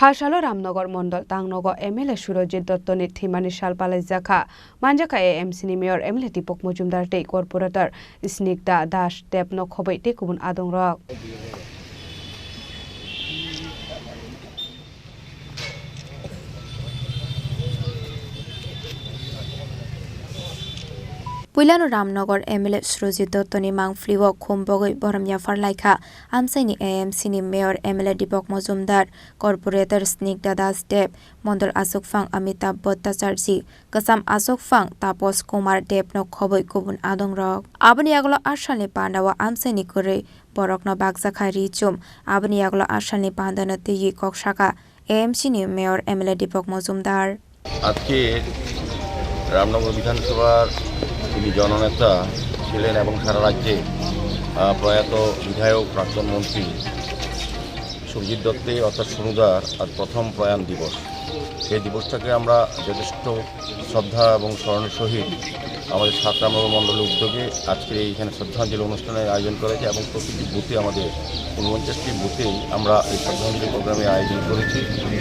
Phasalo Ramnagar Mandal Tang Nogo MLA Surajit Datta Thuimani Sal Palaijakha Manjaka AMC ni Mayor MLA Tipok Mujumdar Tei Corporator Neta Dash Tep no Khobai Tei Kubun Adong Rok Puilano Ramnagar MLA Surajit Datta ni Mangfliwo Khombogoi Boramya Farlaikha Amsaini AMC ni Mayor MLA Tipok Mujumdar Corporator Neta Dash Tep Mandal Asokfang Amitabh Bhattacharjee Kasam Asokfang Tapos Kumar Tep no Khobai Kubun Adong Rok Abani Aglo Ashalni Pandawa Amsaini Kore Borokno Bagjakha Richum Abani Aglo Ashalni Pandana Tiyi Kokshaka AMC ni Mayor MLA Tipok Mujumdar Ajke Ramnagar বিধানসভার তিনি জননেতা ছিলেন এবং সারা রাজ্যে প্রয়াত বিধায়ক প্রাক্তন মন্ত্রী সুরজিৎ দত্তে অর্থাৎ সোনুদার আজ প্রথম প্রয়াণ দিবস। এই দিবসটাকে আমরা যথেষ্ট শ্রদ্ধা এবং স্মরণের সহিত আমাদের ৭ রামনগর মণ্ডলের উদ্যোগে আজকে এইখানে শ্রদ্ধাঞ্জলি অনুষ্ঠানের আয়োজন করেছে এবং প্রতিটি বুথে আমাদের ৪৯টি বুথেই আমরা এই শ্রদ্ধাঞ্জলি প্রোগ্রামের আয়োজন করেছি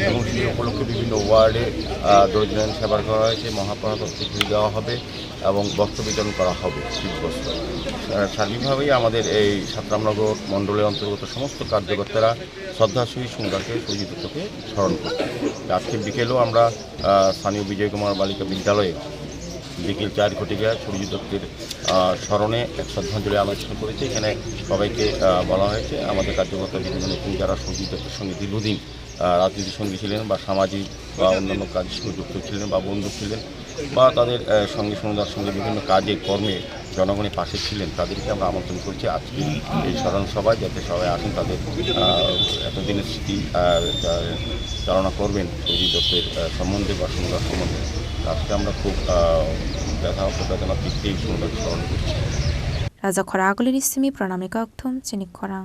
এবং সেই উপলক্ষে বিভিন্ন ওয়ার্ডে দরিদ্রায়ণ সেবা করা হয়েছে, মহাপ্রসাদ খিচুড়ি দেওয়া হবে এবং বস্ত্র বিতরণ করা হবে শীতবস্ত্র। সার্বিকভাবেই আমাদের এই ৭ রামনগর মণ্ডলের অন্তর্গত সমস্ত কার্যকর্তারা শ্রদ্ধার সহিত সুন্দরকে সুরজিৎ দত্তকে স্মরণ করছে। আজকে বিকেলেও আমরা স্থানীয় বিজয় কুমার বালিকা বিদ্যালয়ে বিকেল ৪ ঘটিকায় সুরজিৎ দত্তের স্মরণে এক শ্রদ্ধাঞ্জলি আলোচনা করেছে। এখানে সবাইকে বলা হয়েছে আমাদের কার্যকর্তা বিভিন্ন নেত্রী যারা সুরজিৎ দত্তের সঙ্গে দীর্ঘদিন রাজনীতির সঙ্গে ছিলেন বা সামাজিক বা অন্যান্য কাজের সঙ্গে যুক্ত ছিলেন বা বন্ধু ছিলেন বা তাদের সঙ্গে সোনুদার সঙ্গে বিভিন্ন কাজে কর্মে জনগণের পাশে ছিলেন, তাদেরকে আমরা আমন্ত্রণ করছি আজকে এই স্মরণ সভায়, যাতে সবাই আসেন তাদের এতদিনের স্মৃতি চালনা করবেন সুরজিৎ দত্তের সম্বন্ধে বা সোনুদার সম্বন্ধে। আজকে আমরা খুব বেদনা দিকতেই সোনুদাকে স্মরণ করছি। রাজা খরাগলের ইসমি প্রণামিকা অক্থম চিনি খরাং।